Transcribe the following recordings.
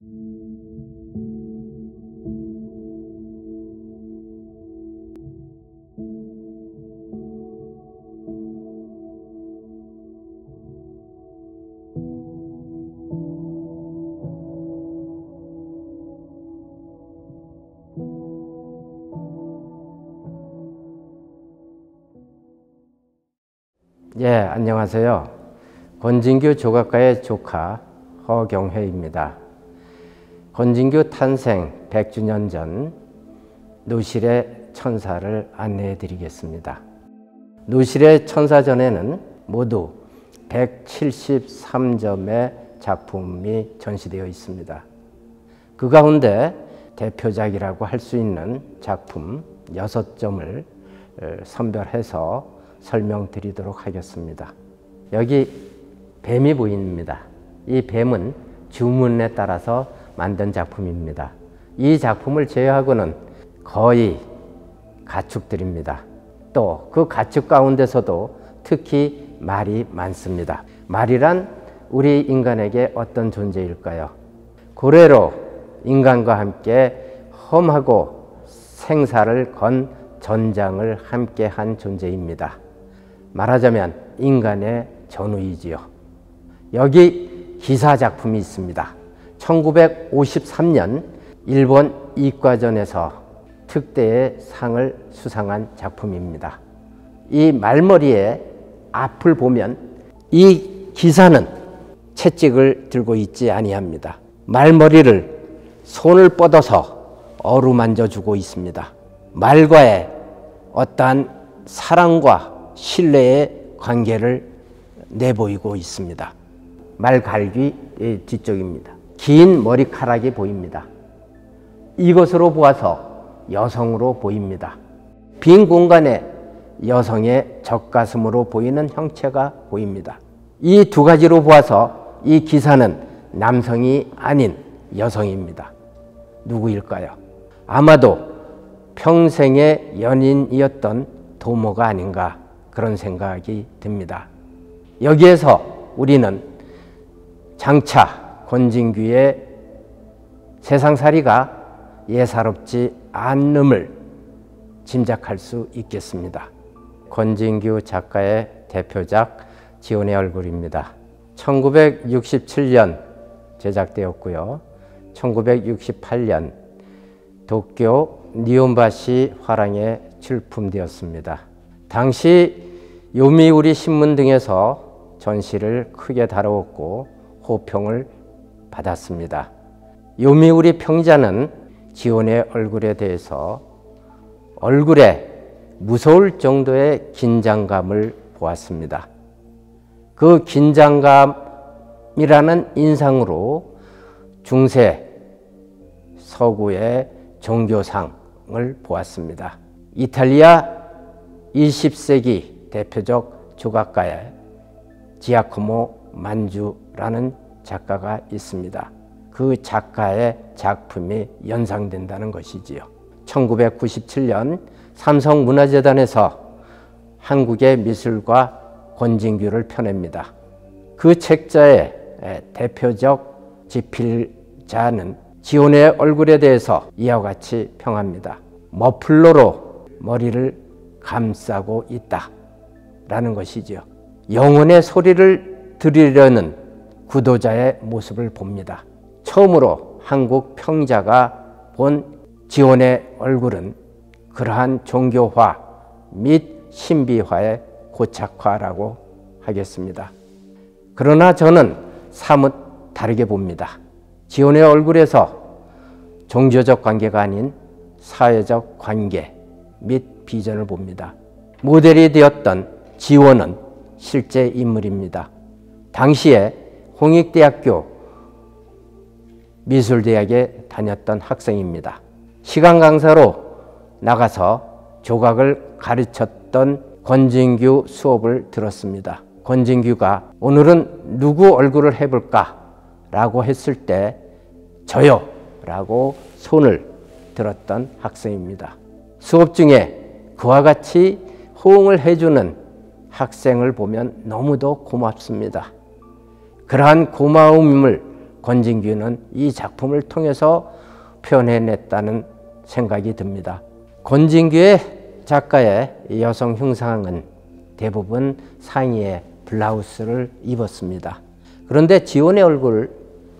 예, 안녕하세요. 권진규 조각가의 조카 허경회입니다. 권진규 탄생 100주년 전 노실의 천사를 안내해 드리겠습니다. 노실의 천사전에는 모두 173점의 작품이 전시되어 있습니다. 그 가운데 대표작이라고 할 수 있는 작품 6점을 선별해서 설명드리도록 하겠습니다. 여기 뱀이 보입니다. 이 뱀은 주문에 따라서 만든 작품입니다. 이 작품을 제외하고는 거의 가축들입니다. 또 그 가축 가운데서도 특히 말이 많습니다. 말이란 우리 인간에게 어떤 존재일까요? 고래로 인간과 함께 험하고 생사를 건 전장을 함께 한 존재입니다. 말하자면 인간의 전우이지요. 여기 기사 작품이 있습니다. 1953년 일본 이과전에서 특대의 상을 수상한 작품입니다. 이 말머리에 앞을 보면 이 기사는 채찍을 들고 있지 아니합니다. 말머리를 손을 뻗어서 어루만져 주고 있습니다. 말과의 어떠한 사랑과 신뢰의 관계를 내보이고 있습니다. 말갈귀의 뒤쪽입니다. 긴 머리카락이 보입니다. 이것으로 보아서 여성으로 보입니다. 빈 공간에 여성의 젖가슴으로 보이는 형체가 보입니다. 이 두 가지로 보아서 이 기사는 남성이 아닌 여성입니다. 누구일까요? 아마도 평생의 연인이었던 도모가 아닌가 그런 생각이 듭니다. 여기에서 우리는 장차 권진규의 세상살이가 예사롭지 않음을 짐작할 수 있겠습니다. 권진규 작가의 대표작 지온의 얼굴입니다. 1967년 제작되었고요. 1968년 도쿄 니혼바시 화랑에 출품되었습니다. 당시 요미우리 신문 등에서 전시를 크게 다루었고 호평을 받았습니다. 요미우리 평자는 지온의 얼굴에 대해서 얼굴에 무서울 정도의 긴장감을 보았습니다. 그 긴장감이라는 인상으로 중세 서구의 종교상을 보았습니다. 이탈리아 20세기 대표적 조각가의 지아코모 만주라는 작가가 있습니다. 그 작가의 작품이 연상된다는 것이지요. 1997년 삼성문화재단에서 한국의 미술과 권진규를 펴냅니다. 그 책자의 대표적 지필자는 지온의 얼굴에 대해서 이와 같이 평합니다. 머플러로 머리를 감싸고 있다 라는 것이지요. 영혼의 소리를 들으려는 구도자의 모습을 봅니다. 처음으로 한국 평자가 본 지온의 얼굴은 그러한 종교화 및 신비화의 고착화라고 하겠습니다. 그러나 저는 사뭇 다르게 봅니다. 지온의 얼굴에서 종교적 관계가 아닌 사회적 관계 및 비전을 봅니다. 모델이 되었던 지온은 실제 인물입니다. 당시에 홍익대학교 미술대학에 다녔던 학생입니다. 시간 강사로 나가서 조각을 가르쳤던 권진규 수업을 들었습니다. 권진규가 오늘은 누구 얼굴을 해볼까? 라고 했을 때 저요! 라고 손을 들었던 학생입니다. 수업 중에 그와 같이 호응을 해주는 학생을 보면 너무도 고맙습니다. 그러한 고마움을 권진규는 이 작품을 통해서 표현해냈다는 생각이 듭니다. 권진규의 작가의 여성 흉상은 대부분 상의에 블라우스를 입었습니다. 그런데 지원의 얼굴을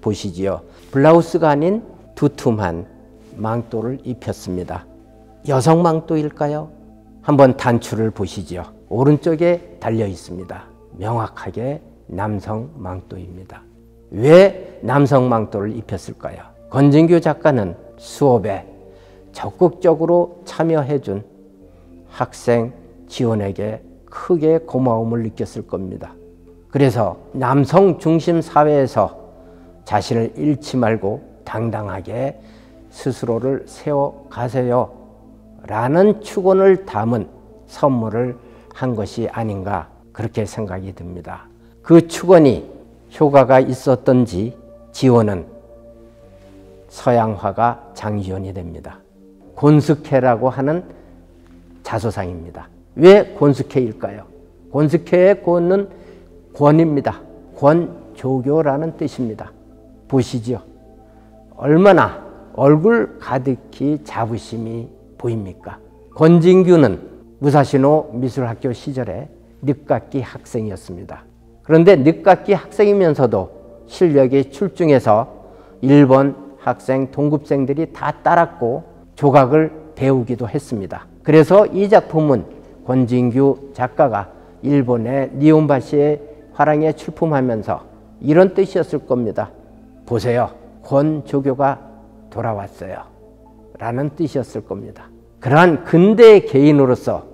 보시지요. 블라우스가 아닌 두툼한 망토를 입혔습니다. 여성 망토일까요? 한번 단추를 보시지요. 오른쪽에 달려 있습니다. 명확하게 남성 망토입니다. 왜 남성 망토를 입혔을까요? 권진규 작가는 수업에 적극적으로 참여해준 학생 지원에게 크게 고마움을 느꼈을 겁니다. 그래서 남성 중심 사회에서 자신을 잃지 말고 당당하게 스스로를 세워가세요 라는 축원을 담은 선물을 한 것이 아닌가 그렇게 생각이 듭니다. 그 축원이 효과가 있었던지 지원은 서양 화가 장지원이 됩니다. 곤스케라고 하는 자소상입니다. 왜 곤스케일까요? 곤스케의 곤은 권입니다. 권조교라는 뜻입니다. 보시죠. 얼마나 얼굴 가득히 자부심이 보입니까? 권진규는 무사시노 미술학교 시절에 늦깎이 학생이었습니다. 그런데 늦깎이 학생이면서도 실력이 출중해서 일본 학생 동급생들이 다 따랐고 조각을 배우기도 했습니다. 그래서 이 작품은 권진규 작가가 일본의 니혼바시의 화랑에 출품하면서 이런 뜻이었을 겁니다. 보세요. 권조교가 돌아왔어요 라는 뜻이었을 겁니다. 그러한 근대 개인으로서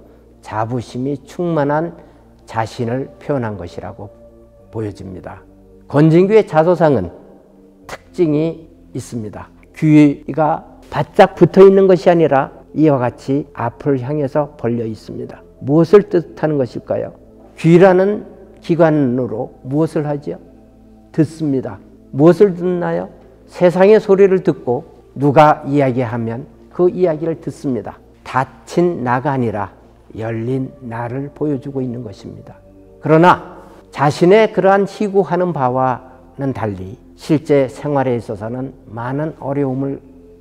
자부심이 충만한 자신을 표현한 것이라고 보여집니다. 권진규의 자소상은 특징이 있습니다. 귀가 바짝 붙어 있는 것이 아니라 이와 같이 앞을 향해서 벌려 있습니다. 무엇을 뜻하는 것일까요? 귀라는 기관으로 무엇을 하지요? 듣습니다. 무엇을 듣나요? 세상의 소리를 듣고 누가 이야기하면 그 이야기를 듣습니다. 닫힌 나가 아니라 열린 나를 보여주고 있는 것입니다. 그러나 자신의 그러한 희구하는 바와는 달리 실제 생활에 있어서는 많은 어려움을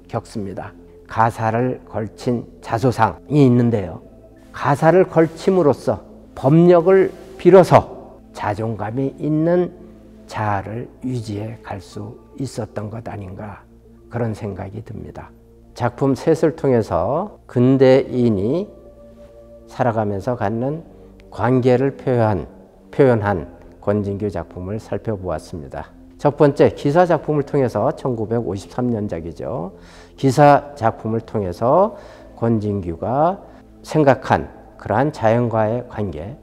겪습니다. 가사를 걸친 자소상이 있는데요. 가사를 걸침으로써 법력을 빌어서 자존감이 있는 자아를 유지해 갈 수 있었던 것 아닌가 그런 생각이 듭니다. 작품 셋을 통해서 근대인이 살아가면서 갖는 관계를 표현한 권진규 작품을 살펴보았습니다. 첫 번째 기사 작품을 통해서 1953년작이죠. 기사 작품을 통해서 권진규가 생각한 그러한 자연과의 관계,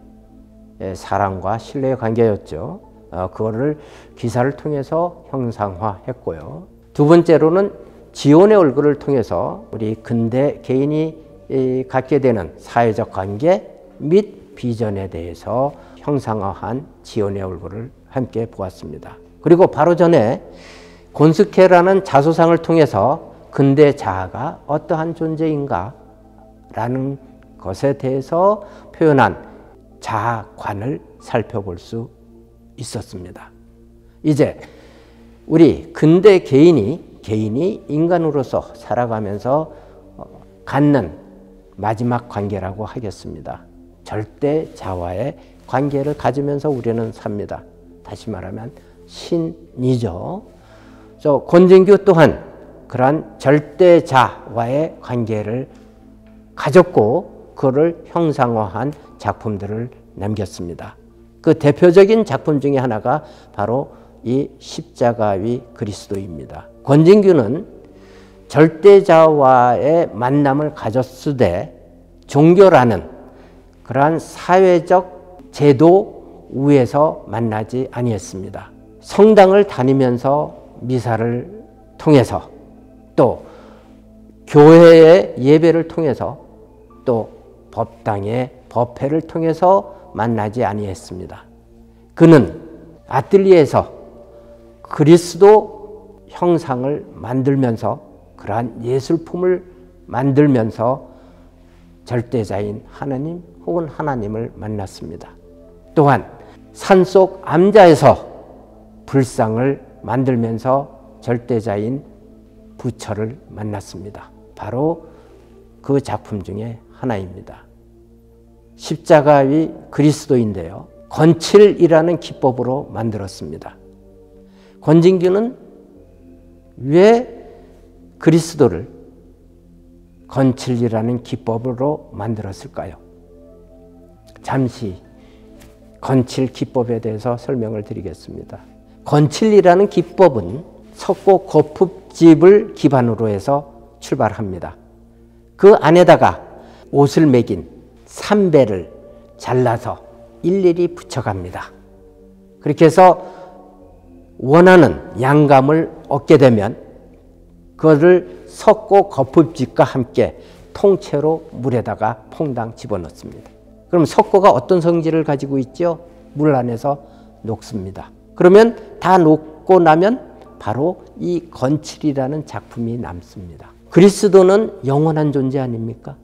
사랑과 신뢰의 관계였죠. 그거를 기사를 통해서 형상화했고요. 두 번째로는 지원의 얼굴을 통해서 우리 근대 개인이 갖게 되는 사회적 관계 및 비전에 대해서 형상화한 지원의 얼굴을 함께 보았습니다. 그리고 바로 전에 곤스케라는 자소상을 통해서 근대 자아가 어떠한 존재인가 라는 것에 대해서 표현한 자아관을 살펴볼 수 있었습니다. 이제 우리 근대 개인이 인간으로서 살아가면서 갖는 마지막 관계라고 하겠습니다. 절대자와의 관계를 가지면서 우리는 삽니다. 다시 말하면 신이죠. 권진규 또한 그러한 절대자와의 관계를 가졌고 그를 형상화한 작품들을 남겼습니다. 그 대표적인 작품 중에 하나가 바로 이 십자가 위 그리스도입니다. 권진규는 절대자와의 만남을 가졌으되 종교라는 그러한 사회적 제도 위에서 만나지 아니했습니다. 성당을 다니면서 미사를 통해서 또 교회의 예배를 통해서 또 법당의 법회를 통해서 만나지 아니했습니다. 그는 아뜰리에에서 그리스도 형상을 만들면서 그러한 예술품을 만들면서 절대자인 하나님 혹은 하나님을 만났습니다. 또한 산속 암자에서 불상을 만들면서 절대자인 부처를 만났습니다. 바로 그 작품 중에 하나입니다. 십자가의 그리스도인데요. 건칠이라는 기법으로 만들었습니다. 권진규는 왜 그리스도를 건칠이라는 기법으로 만들었을까요? 잠시 건칠 기법에 대해서 설명을 드리겠습니다. 건칠이라는 기법은 석고 거품집을 기반으로 해서 출발합니다. 그 안에다가 옷을 매긴 삼배를 잘라서 일일이 붙여갑니다. 그렇게 해서 원하는 양감을 얻게 되면 그것을 석고 거품집과 함께 통째로 물에다가 퐁당 집어넣습니다. 그럼 석고가 어떤 성질을 가지고 있죠? 물 안에서 녹습니다. 그러면 다 녹고 나면 바로 이 건칠이라는 작품이 남습니다. 그리스도는 영원한 존재 아닙니까?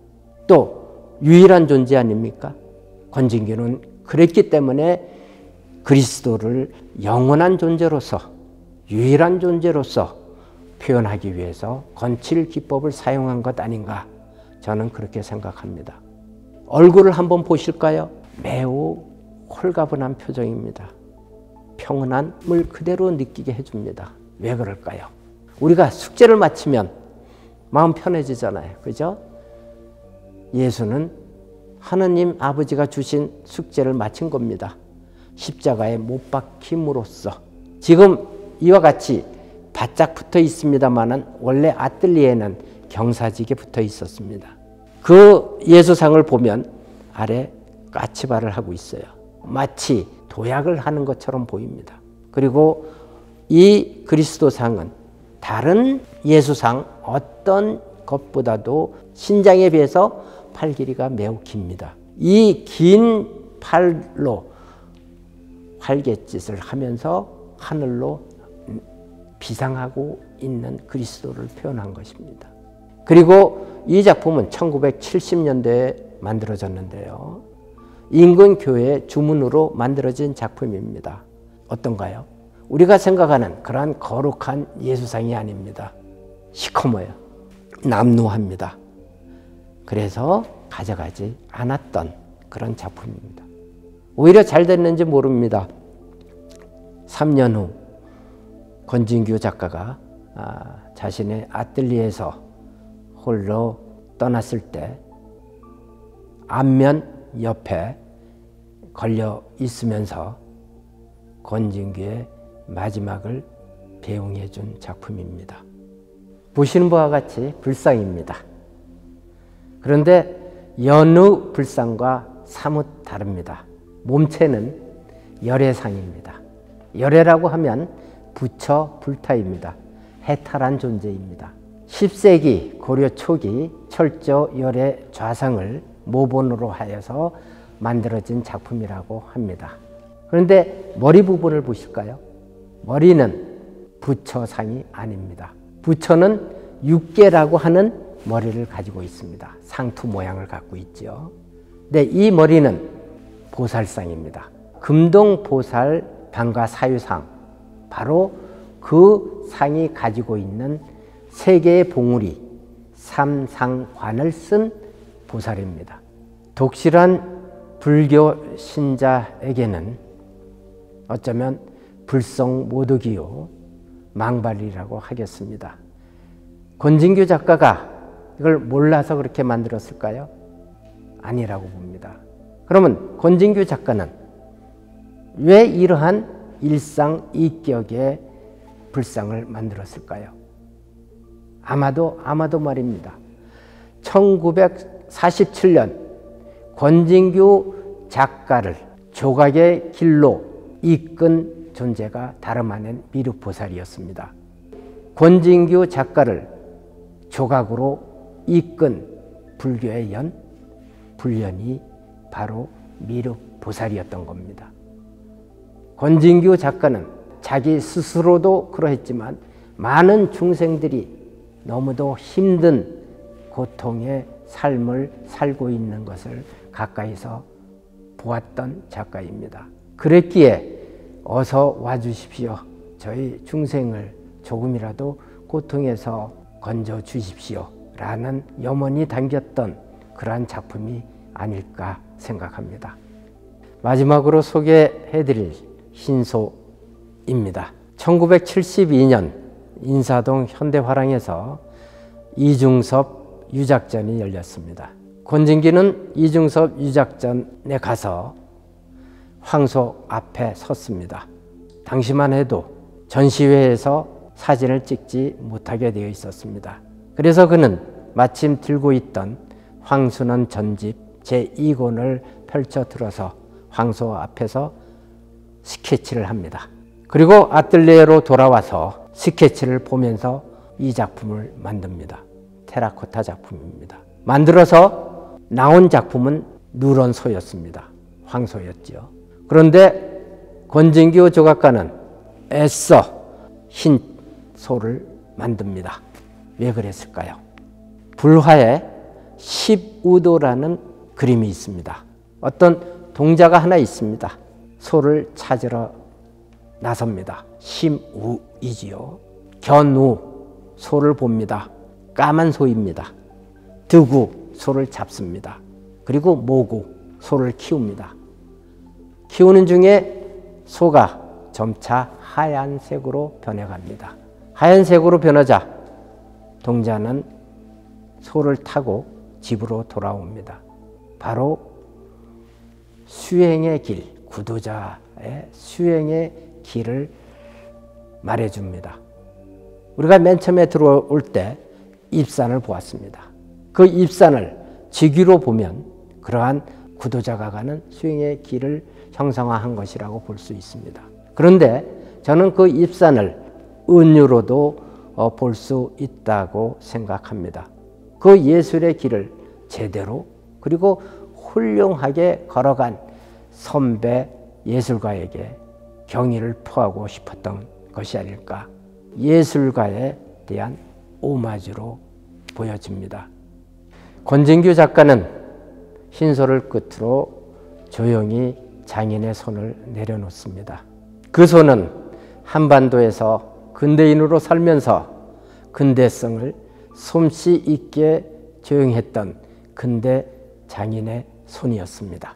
또 유일한 존재 아닙니까? 권진규는 그랬기 때문에 그리스도를 영원한 존재로서 유일한 존재로서 표현하기 위해서 건칠 기법을 사용한 것 아닌가, 저는 그렇게 생각합니다. 얼굴을 한번 보실까요? 매우 홀가분한 표정입니다. 평온함을 그대로 느끼게 해줍니다. 왜 그럴까요? 우리가 숙제를 마치면 마음 편해지잖아요. 그죠? 예수는 하느님 아버지가 주신 숙제를 마친 겁니다. 십자가에 못 박힘으로써. 지금 이와 같이 바짝 붙어 있습니다만은 원래 아뜰리에는 경사지게 붙어 있었습니다. 그 예수상을 보면 아래 까치발을 하고 있어요. 마치 도약을 하는 것처럼 보입니다. 그리고 이 그리스도상은 다른 예수상 어떤 것보다도 신장에 비해서 팔 길이가 매우 깁니다. 이 긴 팔로 활갯짓을 하면서 하늘로 비상하고 있는 그리스도를 표현한 것입니다. 그리고 이 작품은 1970년대에 만들어졌는데요. 인근교회 주문으로 만들어진 작품입니다. 어떤가요? 우리가 생각하는 그러한 거룩한 예수상이 아닙니다. 시커머요. 남루합니다. 그래서 가져가지 않았던 그런 작품입니다. 오히려 잘 됐는지 모릅니다. 3년 후 권진규 작가가 자신의 아뜰리에에서 홀로 떠났을 때 앞면 옆에 걸려 있으면서 권진규의 마지막을 배웅해 준 작품입니다. 보시는 바와 같이 불상입니다. 그런데 여느 불상과 사뭇 다릅니다. 몸체는 열애상입니다. 열애라고 하면 부처 불타입니다. 해탈한 존재입니다. 10세기 고려 초기 철저 열애 좌상을 모본으로 하여서 만들어진 작품이라고 합니다. 그런데 머리 부분을 보실까요? 머리는 부처상이 아닙니다. 부처는 육계라고 하는 머리를 가지고 있습니다. 상투 모양을 갖고 있죠. 근데 이 머리는 보살상입니다. 금동보살 방가 사유상, 바로 그 상이 가지고 있는 세 개의 봉우리, 삼상관을 쓴 보살입니다. 독실한 불교 신자에게는 어쩌면 불성모독이요 망발이라고 하겠습니다. 권진규 작가가 이걸 몰라서 그렇게 만들었을까요? 아니라고 봅니다. 그러면 권진규 작가는 왜 이러한 일상이격의 불상을 만들었을까요? 아마도 말입니다. 1947년 권진규 작가를 조각의 길로 이끈 존재가 다름 아닌 미륵보살이었습니다. 권진규 작가를 조각으로 이끈 불교의 불연이 바로 미륵보살이었던 겁니다. 권진규 작가는 자기 스스로도 그러했지만 많은 중생들이 너무도 힘든 고통의 삶을 살고 있는 것을 가까이서 보았던 작가입니다. 그랬기에 어서 와주십시오. 저희 중생을 조금이라도 고통에서 건져 주십시오 라는 염원이 담겼던 그러한 작품이 아닐까 생각합니다. 마지막으로 소개해드릴 신소입니다. 1972년 인사동 현대화랑에서 이중섭 유작전이 열렸습니다. 권진기는 이중섭 유작전에 가서 황소 앞에 섰습니다. 당시만 해도 전시회에서 사진을 찍지 못하게 되어 있었습니다. 그래서 그는 마침 들고 있던 황순원 전집 제2권을 펼쳐 들어서 황소 앞에서 스케치를 합니다. 그리고 아뜰리에로 돌아와서 스케치를 보면서 이 작품을 만듭니다. 테라코타 작품입니다. 만들어서 나온 작품은 누런 소였습니다. 황소였지요. 그런데 권진규 조각가는 애써 흰 소를 만듭니다. 왜 그랬을까요? 불화에 10우도라는 그림이 있습니다. 어떤 동자가 하나 있습니다. 소를 찾으러 나섭니다. 심우이지요. 견우, 소를 봅니다. 까만 소입니다. 드구, 소를 잡습니다. 그리고 모구, 소를 키웁니다. 키우는 중에 소가 점차 하얀색으로 변해갑니다. 하얀색으로 변하자 동자는 소를 타고 집으로 돌아옵니다. 바로 수행의 길, 구도자의 수행의 길을 말해줍니다. 우리가 맨 처음에 들어올 때 입산을 보았습니다. 그 입산을 직위로 보면 그러한 구도자가 가는 수행의 길을 형상화한 것이라고 볼 수 있습니다. 그런데 저는 그 입산을 은유로도 볼 수 있다고 생각합니다. 그 예술의 길을 제대로 그리고 훌륭하게 걸어간 선배 예술가에게 경의를 표하고 싶었던 것이 아닐까. 예술가에 대한 오마주로 보여집니다. 권진규 작가는 흰소를 끝으로 조용히 장인의 손을 내려놓습니다. 그 손은 한반도에서 근대인으로 살면서 근대성을 솜씨 있게 조용했던 근대 장인의 손이었습니다.